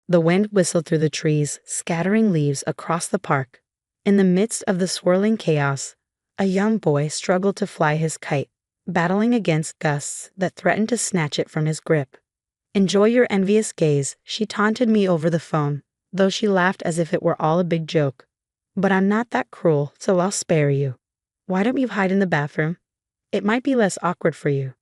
The wind whistled through the trees, scattering leaves across the park. In the midst of the swirling chaos, a young boy struggled to fly his kite, battling against gusts that threatened to snatch it from his grip. "Enjoy your envious gaze," she taunted me over the phone, though she laughed as if it were all a big joke. "But I'm not that cruel, so I'll spare you. Why don't you hide in the bathroom? It might be less awkward for you."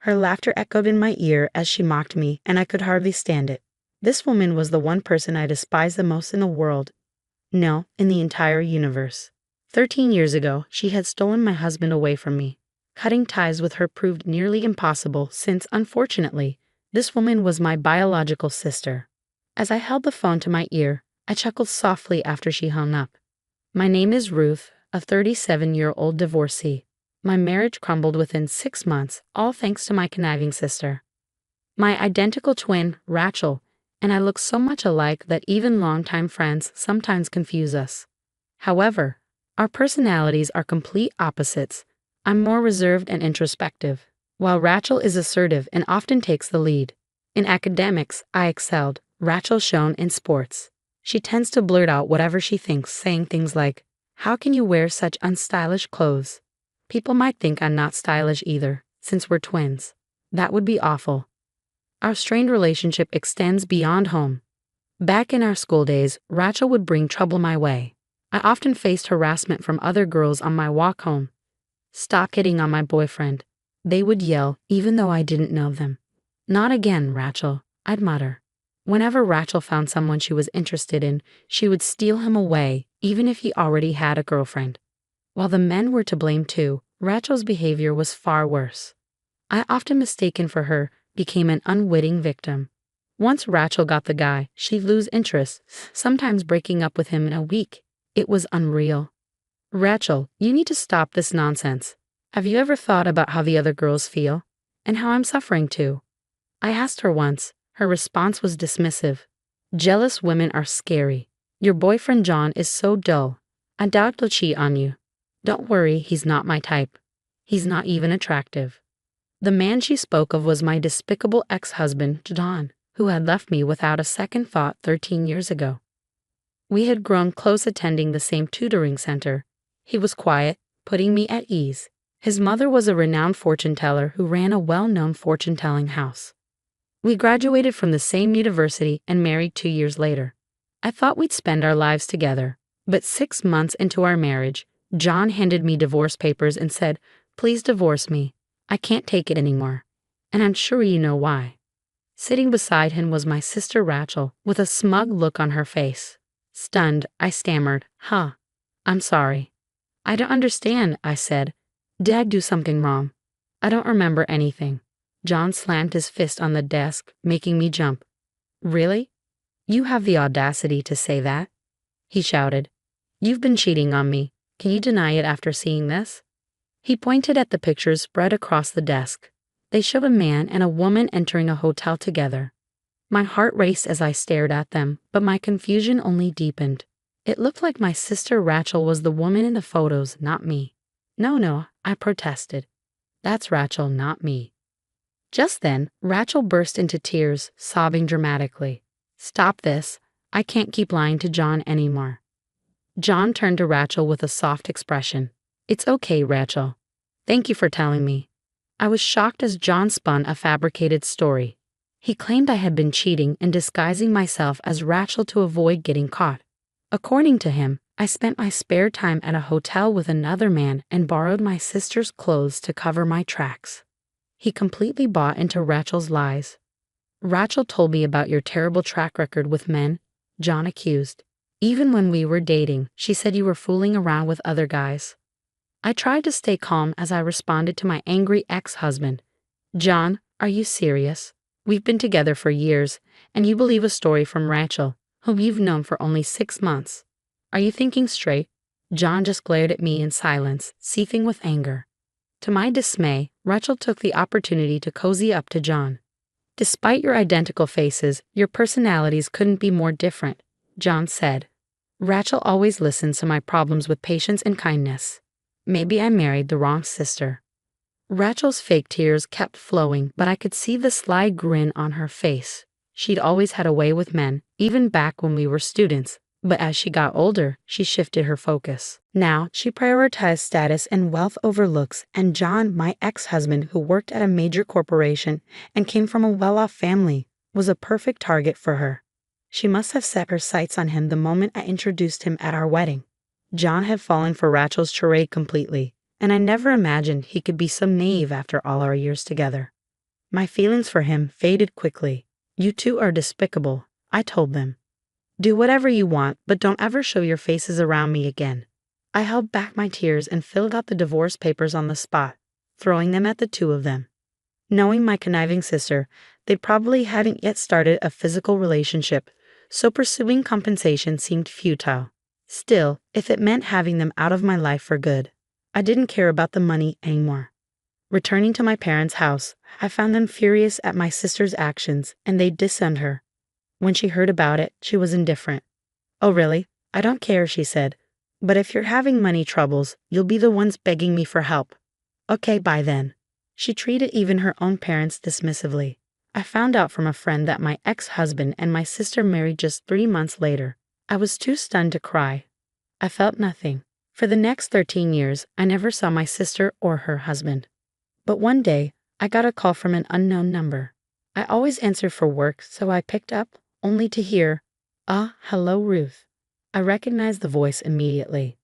Her laughter echoed in my ear as she mocked me, and I could hardly stand it. This woman was the one person I despised the most in the world. No, in the entire universe. 13 years ago, she had stolen my husband away from me. Cutting ties with her proved nearly impossible since, unfortunately, this woman was my biological sister. As I held the phone to my ear, I chuckled softly after she hung up. "My name is Ruth, a 37-year-old divorcee. My marriage crumbled within 6 months, all thanks to my conniving sister. My identical twin, Rachel, and I look so much alike that even longtime friends sometimes confuse us. However, our personalities are complete opposites. I'm more reserved and introspective, while Rachel is assertive and often takes the lead. In academics, I excelled. Rachel shone in sports. She tends to blurt out whatever she thinks, saying things like, 'How can you wear such unstylish clothes?' People might think I'm not stylish either, since we're twins. That would be awful. Our strained relationship extends beyond home. Back in our school days, Rachel would bring trouble my way. I often faced harassment from other girls on my walk home. 'Stop hitting on my boyfriend,' they would yell, even though I didn't know them. 'Not again, Rachel,' I'd mutter. Whenever Rachel found someone she was interested in, she would steal him away, even if he already had a girlfriend. While the men were to blame too, Rachel's behavior was far worse. I, often mistaken for her, became an unwitting victim. Once Rachel got the guy, she'd lose interest, sometimes breaking up with him in a week. It was unreal. 'Rachel, you need to stop this nonsense. Have you ever thought about how the other girls feel? And how I'm suffering too?' I asked her once. Her response was dismissive. 'Jealous women are scary. Your boyfriend John is so dull. I doubt he'll cheat on you. Don't worry, he's not my type. He's not even attractive.' The man she spoke of was my despicable ex-husband, John, who had left me without a second thought 13 years ago. We had grown close attending the same tutoring center. He was quiet, putting me at ease. His mother was a renowned fortune teller who ran a well-known fortune-telling house. We graduated from the same university and married 2 years later. I thought we'd spend our lives together, but 6 months into our marriage, John handed me divorce papers and said, 'Please divorce me. I can't take it anymore.' And I'm sure you know why." Sitting beside him was my sister Rachel, with a smug look on her face. Stunned, I stammered, I'm sorry." "I don't understand," I said. "Did I do something wrong?" "I don't remember anything." John slammed his fist on the desk, making me jump. "Really? You have the audacity to say that?" he shouted. "You've been cheating on me. Can you deny it after seeing this?" He pointed at the pictures spread across the desk. They showed a man and a woman entering a hotel together. My heart raced as I stared at them, but my confusion only deepened. It looked like my sister Rachel was the woman in the photos, not me. No, I protested. "That's Rachel, not me." Just then, Rachel burst into tears, sobbing dramatically. "Stop this. I can't keep lying to John anymore." John turned to Rachel with a soft expression. "It's okay, Rachel. Thank you for telling me." I was shocked as John spun a fabricated story. He claimed I had been cheating and disguising myself as Rachel to avoid getting caught. According to him, I spent my spare time at a hotel with another man and borrowed my sister's clothes to cover my tracks. He completely bought into Rachel's lies. "Rachel told me about your terrible track record with men," John accused. "Even when we were dating, she said you were fooling around with other guys." I tried to stay calm as I responded to my angry ex-husband. "John, are you serious? We've been together for years, and you believe a story from Rachel, whom you've known for only 6 months. Are you thinking straight?" John just glared at me in silence, seething with anger. To my dismay, Rachel took the opportunity to cozy up to John. "Despite your identical faces, your personalities couldn't be more different," John said. "Rachel always listens to my problems with patience and kindness. Maybe I married the wrong sister." Rachel's fake tears kept flowing, but I could see the sly grin on her face. She'd always had a way with men, even back when we were students, but as she got older, she shifted her focus. Now, she prioritized status and wealth over looks, and John, my ex-husband who worked at a major corporation and came from a well-off family, was a perfect target for her. She must have set her sights on him the moment I introduced him at our wedding. John had fallen for Rachel's charade completely, and I never imagined he could be so naive after all our years together. My feelings for him faded quickly. "You two are despicable," I told them. "Do whatever you want, but don't ever show your faces around me again." I held back my tears and filled out the divorce papers on the spot, throwing them at the two of them. Knowing my conniving sister, they probably hadn't yet started a physical relationship, so pursuing compensation seemed futile. Still, if it meant having them out of my life for good, I didn't care about the money anymore. Returning to my parents' house, I found them furious at my sister's actions, and they disowned her. When she heard about it, she was indifferent. "Oh really? I don't care," she said. "But if you're having money troubles, you'll be the ones begging me for help." "Okay, bye then." She treated even her own parents dismissively. I found out from a friend that my ex-husband and my sister married just 3 months later. I was too stunned to cry. I felt nothing. For the next 13 years, I never saw my sister or her husband. But one day, I got a call from an unknown number. I always answered for work, so I picked up, only to hear, hello, Ruth." I recognized the voice immediately.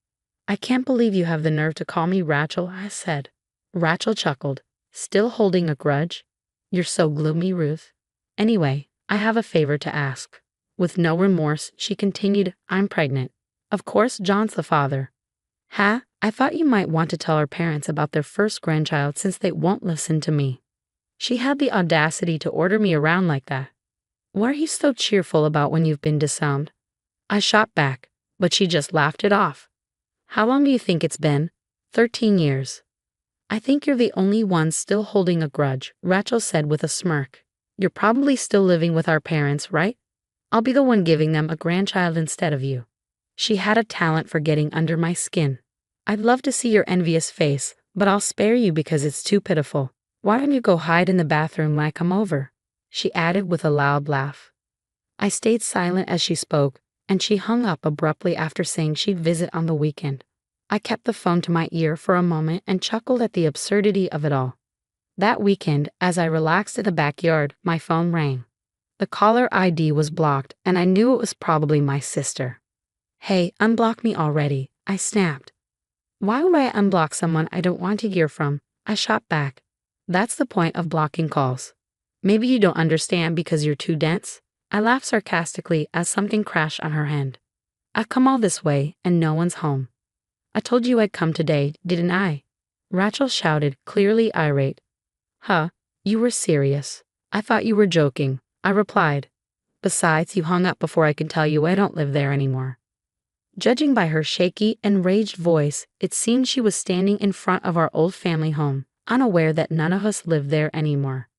"I can't believe you have the nerve to call me Rachel," I said. Rachel chuckled. "Still holding a grudge? You're so gloomy, Ruth. Anyway, I have a favor to ask." With no remorse, she continued, "I'm pregnant. Of course, John's the father." "Ha? I thought you might want to tell our parents about their first grandchild since they won't listen to me." She had the audacity to order me around like that. "What are you so cheerful about when you've been disowned?" I shot back, but she just laughed it off. "How long do you think it's been?" 13 years. "I think you're the only one still holding a grudge," Rachel said with a smirk. "You're probably still living with our parents, right? I'll be the one giving them a grandchild instead of you." She had a talent for getting under my skin. "I'd love to see your envious face, but I'll spare you because it's too pitiful. Why don't you go hide in the bathroom when I come over?" she added with a loud laugh. I stayed silent as she spoke, and she hung up abruptly after saying she'd visit on the weekend. I kept the phone to my ear for a moment and chuckled at the absurdity of it all. That weekend, as I relaxed in the backyard, my phone rang. The caller ID was blocked, and I knew it was probably my sister. "Hey, unblock me already," I snapped. "Why would I unblock someone I don't want to hear from?" I shot back. "That's the point of blocking calls. Maybe you don't understand because you're too dense." I laughed sarcastically as something crashed on her end. "I've come all this way, and no one's home." "I told you I'd come today, didn't I?" Rachel shouted, clearly irate. "Huh, you were serious. I thought you were joking," I replied. "Besides, you hung up before I could tell you I don't live there anymore." Judging by her shaky, enraged voice, it seemed she was standing in front of our old family home, unaware that none of us lived there anymore.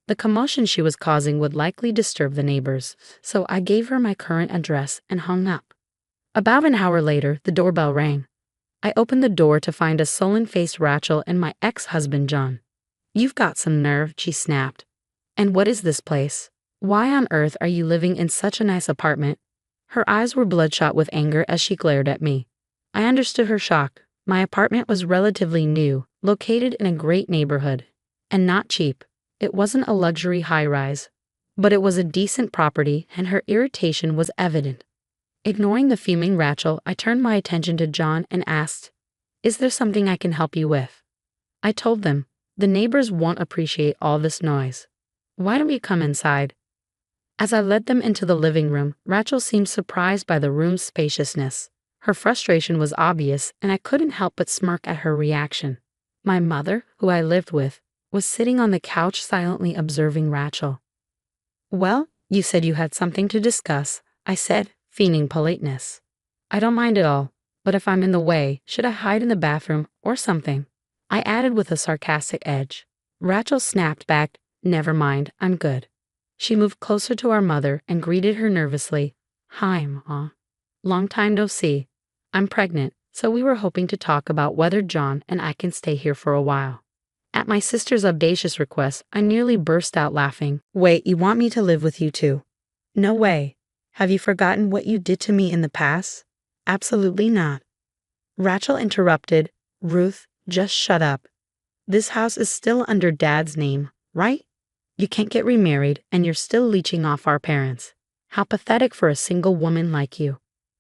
The commotion she was causing would likely disturb the neighbors, so I gave her my current address and hung up. About an hour later, the doorbell rang. I opened the door to find a sullen-faced Rachel and my ex-husband John. "You've got some nerve," she snapped. "And what is this place? Why on earth are you living in such a nice apartment?" Her eyes were bloodshot with anger as she glared at me. I understood her shock. My apartment was relatively new, located in a great neighborhood, and not cheap. It wasn't a luxury high-rise, but it was a decent property, and her irritation was evident. Ignoring the fuming Rachel, I turned my attention to John and asked, "Is there something I can help you with?" I told them, "The neighbors won't appreciate all this noise. Why don't you come inside?" As I led them into the living room, Rachel seemed surprised by the room's spaciousness. Her frustration was obvious, and I couldn't help but smirk at her reaction. My mother, who I lived with, was sitting on the couch silently observing Rachel. "Well, you said you had something to discuss," I said, feigning politeness. "I don't mind at all, but if I'm in the way, should I hide in the bathroom or something?" I added with a sarcastic edge. Rachel snapped back, "Never mind, I'm good." She moved closer to our mother and greeted her nervously. "Hi, Ma. Long time no see. I'm pregnant, so we were hoping to talk about whether John and I can stay here for a while." At my sister's audacious request, I nearly burst out laughing. "Wait, you want me to live with you too?" No way. Have you forgotten what you did to me in the past? Absolutely not. Rachel interrupted. Ruth, just shut up. This house is still under Dad's name, right? You can't get remarried and you're still leeching off our parents. How pathetic for a single woman like you.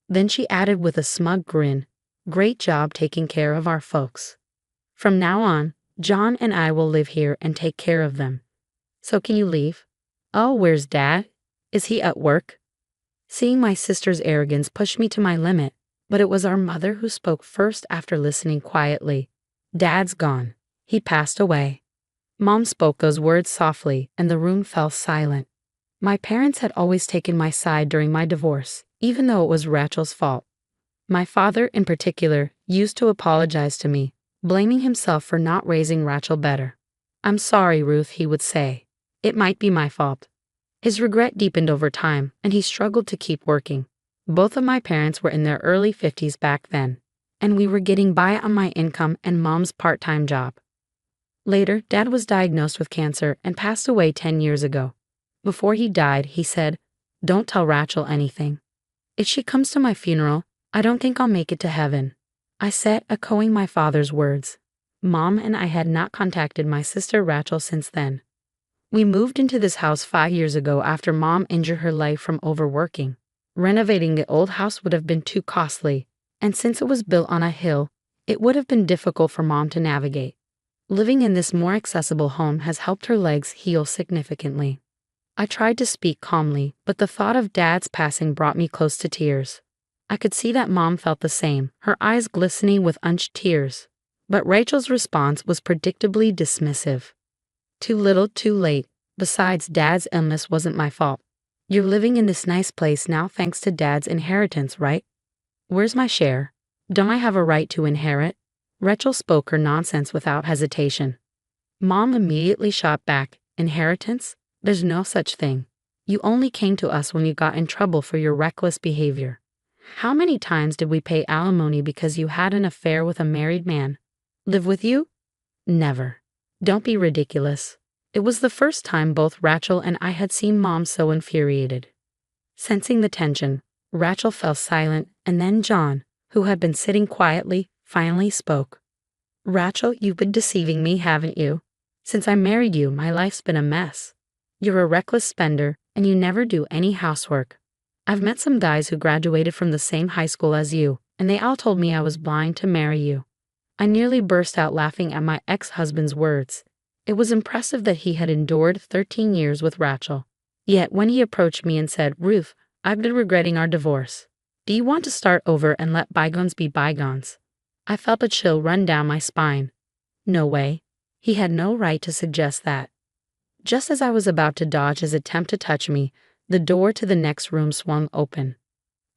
Then she added with a smug grin, great job taking care of our folks. From now on, John and I will live here and take care of them. So can you leave? Oh, where's Dad? Is he at work? Seeing my sister's arrogance pushed me to my limit, but it was our mother who spoke first after listening quietly. Dad's gone. He passed away. Mom spoke those words softly, and the room fell silent. My parents had always taken my side during my divorce, even though it was Rachel's fault. My father, in particular, used to apologize to me, blaming himself for not raising Rachel better. I'm sorry, Ruth, he would say. It might be my fault. His regret deepened over time, and he struggled to keep working. Both of my parents were in their early 50s back then, and we were getting by on my income and Mom's part-time job. Later, Dad was diagnosed with cancer and passed away 10 years ago. Before he died, he said, "Don't tell Rachel anything. If she comes to my funeral, I don't think I'll make it to heaven." I said, echoing my father's words. Mom and I had not contacted my sister Rachel since then. We moved into this house 5 years ago after Mom injured her leg from overworking. Renovating the old house would have been too costly, and since it was built on a hill, it would have been difficult for Mom to navigate. Living in this more accessible home has helped her legs heal significantly. I tried to speak calmly, but the thought of Dad's passing brought me close to tears. I could see that Mom felt the same, her eyes glistening with unshed tears. But Rachel's response was predictably dismissive. Too little, too late. Besides, Dad's illness wasn't my fault. You're living in this nice place now thanks to Dad's inheritance, right? Where's my share? Don't I have a right to inherit? Rachel spoke her nonsense without hesitation. Mom immediately shot back. Inheritance? There's no such thing. You only came to us when you got in trouble for your reckless behavior. How many times did we pay alimony because you had an affair with a married man? Live with you? Never. Don't be ridiculous. It was the first time both Rachel and I had seen Mom so infuriated. Sensing the tension, Rachel fell silent, and then John, who had been sitting quietly, finally spoke. Rachel, you've been deceiving me, haven't you? Since I married you, my life's been a mess. You're a reckless spender, and you never do any housework. I've met some guys who graduated from the same high school as you, and they all told me I was blind to marry you. I nearly burst out laughing at my ex-husband's words. It was impressive that he had endured 13 years with Rachel. Yet when he approached me and said, "Ruth, I've been regretting our divorce. Do you want to start over and let bygones be bygones?" I felt a chill run down my spine. No way. He had no right to suggest that. Just as I was about to dodge his attempt to touch me, the door to the next room swung open.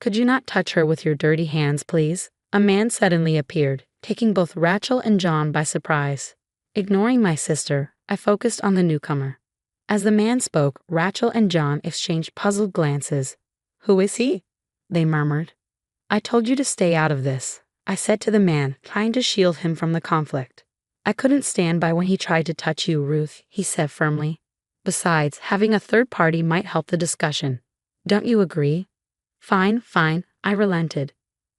"Could you not touch her with your dirty hands, please?" A man suddenly appeared, taking both Rachel and John by surprise. Ignoring my sister, I focused on the newcomer. As the man spoke, Rachel and John exchanged puzzled glances. "Who is he?" they murmured. "I told you to stay out of this," I said to the man, trying to shield him from the conflict. "I couldn't stand by when he tried to touch you, Ruth," he said firmly. "Besides, having a third party might help the discussion. Don't you agree?" Fine, I relented.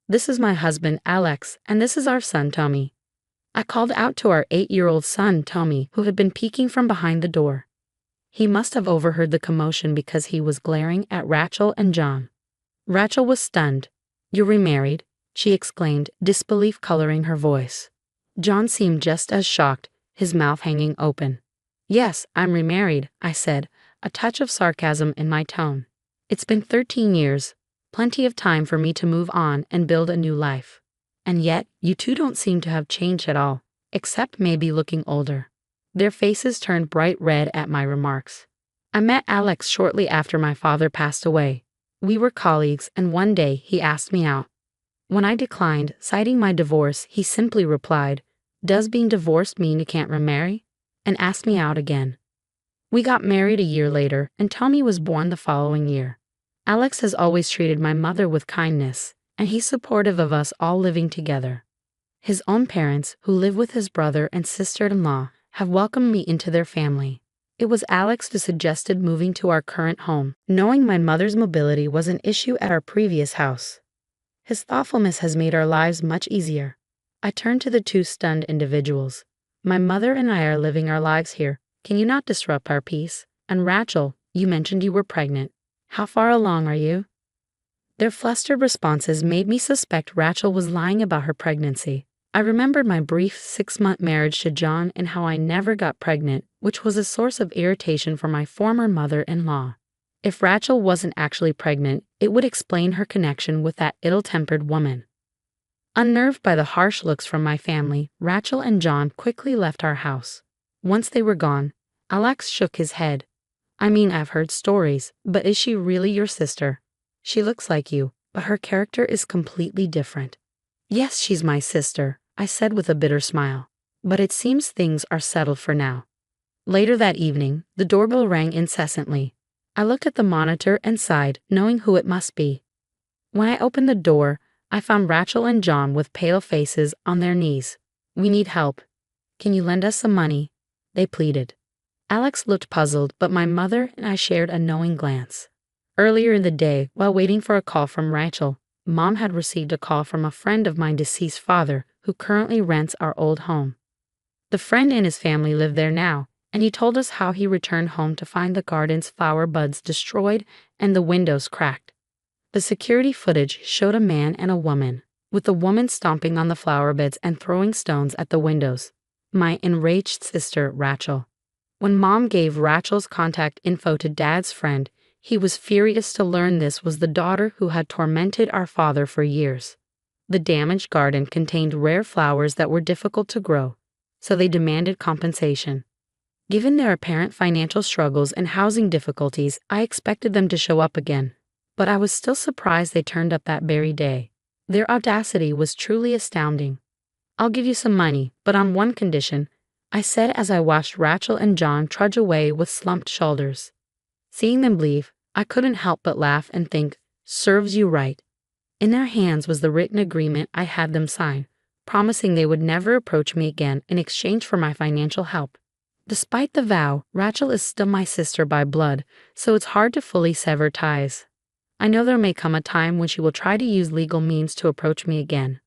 "This is my husband, Alex, and this is our son, Tommy." I called out to our 8-year-old son, Tommy, who had been peeking from behind the door. He must have overheard the commotion because he was glaring at Rachel and John. Rachel was stunned. "You're remarried?" she exclaimed, disbelief coloring her voice. John seemed just as shocked, his mouth hanging open. "Yes, I'm remarried," I said, a touch of sarcasm in my tone. "It's been 13 years, plenty of time for me to move on and build a new life. And yet, you two don't seem to have changed at all, except maybe looking older." Their faces turned bright red at my remarks. I met Alex shortly after my father passed away. We were colleagues, and one day he asked me out. When I declined, citing my divorce, he simply replied, "Does being divorced mean you can't remarry?" and asked me out again. We got married a year later, and Tommy was born the following year. Alex has always treated my mother with kindness, and he's supportive of us all living together. His own parents, who live with his brother and sister-in-law, have welcomed me into their family. It was Alex who suggested moving to our current home, knowing my mother's mobility was an issue at our previous house. His thoughtfulness has made our lives much easier. I turned to the two stunned individuals. My mother and I are living our lives here. Can you not disrupt our peace? And Rachel, you mentioned you were pregnant. How far along are you? Their flustered responses made me suspect Rachel was lying about her pregnancy. I remembered my brief 6-month marriage to John and how I never got pregnant, which was a source of irritation for my former mother-in-law. If Rachel wasn't actually pregnant, it would explain her connection with that ill-tempered woman. Unnerved by the harsh looks from my family, Rachel and John quickly left our house. Once they were gone, Alex shook his head. I mean, I've heard stories, but is she really your sister? She looks like you, but her character is completely different. Yes, she's my sister, I said with a bitter smile. But it seems things are settled for now. Later that evening, the doorbell rang incessantly. I looked at the monitor and sighed, knowing who it must be. When I opened the door, I found Rachel and John with pale faces on their knees. We need help. Can you lend us some money? They pleaded. Alex looked puzzled, but my mother and I shared a knowing glance. Earlier in the day, while waiting for a call from Rachel, Mom had received a call from a friend of my deceased father who currently rents our old home. The friend and his family live there now, and he told us how he returned home to find the garden's flower buds destroyed and the windows cracked. The security footage showed a man and a woman, with the woman stomping on the flower beds and throwing stones at the windows. My enraged sister, Rachel. When Mom gave Rachel's contact info to Dad's friend, he was furious to learn this was the daughter who had tormented our father for years. The damaged garden contained rare flowers that were difficult to grow, so they demanded compensation. Given their apparent financial struggles and housing difficulties, I expected them to show up again, but I was still surprised they turned up that very day. Their audacity was truly astounding. I'll give you some money, but on one condition, I said as I watched Rachel and John trudge away with slumped shoulders. Seeing them leave, I couldn't help but laugh and think, serves you right. In their hands was the written agreement I had them sign, promising they would never approach me again in exchange for my financial help. Despite the vow, Rachel is still my sister by blood, so it's hard to fully sever ties. I know there may come a time when she will try to use legal means to approach me again.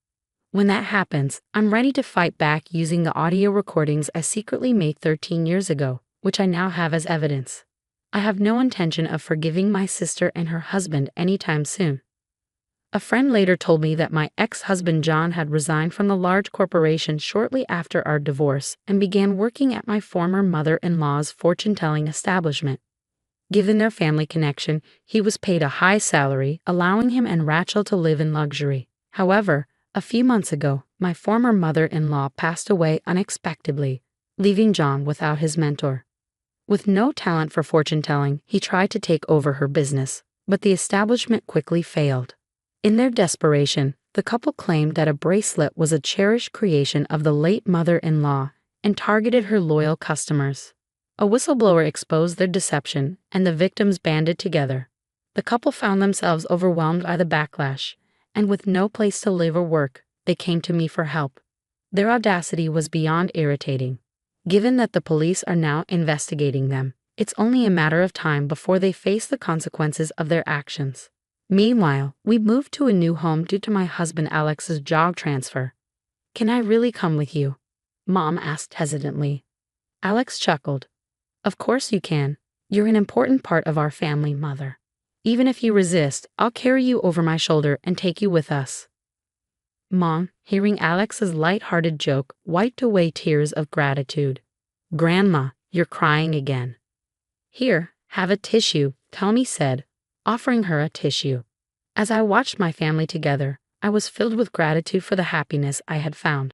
When that happens, I'm ready to fight back using the audio recordings I secretly made 13 years ago, which I now have as evidence. I have no intention of forgiving my sister and her husband anytime soon. A friend later told me that my ex-husband John had resigned from the large corporation shortly after our divorce and began working at my former mother-in-law's fortune-telling establishment. Given their family connection, he was paid a high salary, allowing him and Rachel to live in luxury. However, a few months ago, my former mother-in-law passed away unexpectedly, leaving John without his mentor. With no talent for fortune-telling, he tried to take over her business, but the establishment quickly failed. In their desperation, the couple claimed that a bracelet was a cherished creation of the late mother-in-law and targeted her loyal customers. A whistleblower exposed their deception, and the victims banded together. The couple found themselves overwhelmed by the backlash, and with no place to live or work, they came to me for help. Their audacity was beyond irritating. Given that the police are now investigating them, it's only a matter of time before they face the consequences of their actions. Meanwhile, we moved to a new home due to my husband Alex's job transfer. Can I really come with you? Mom asked hesitantly. Alex chuckled. Of course you can. You're an important part of our family, Mother. Even if you resist, I'll carry you over my shoulder and take you with us. Mom, hearing Alex's light-hearted joke, wiped away tears of gratitude. Grandma, you're crying again. Here, have a tissue, Tommy said, offering her a tissue. As I watched my family together, I was filled with gratitude for the happiness I had found.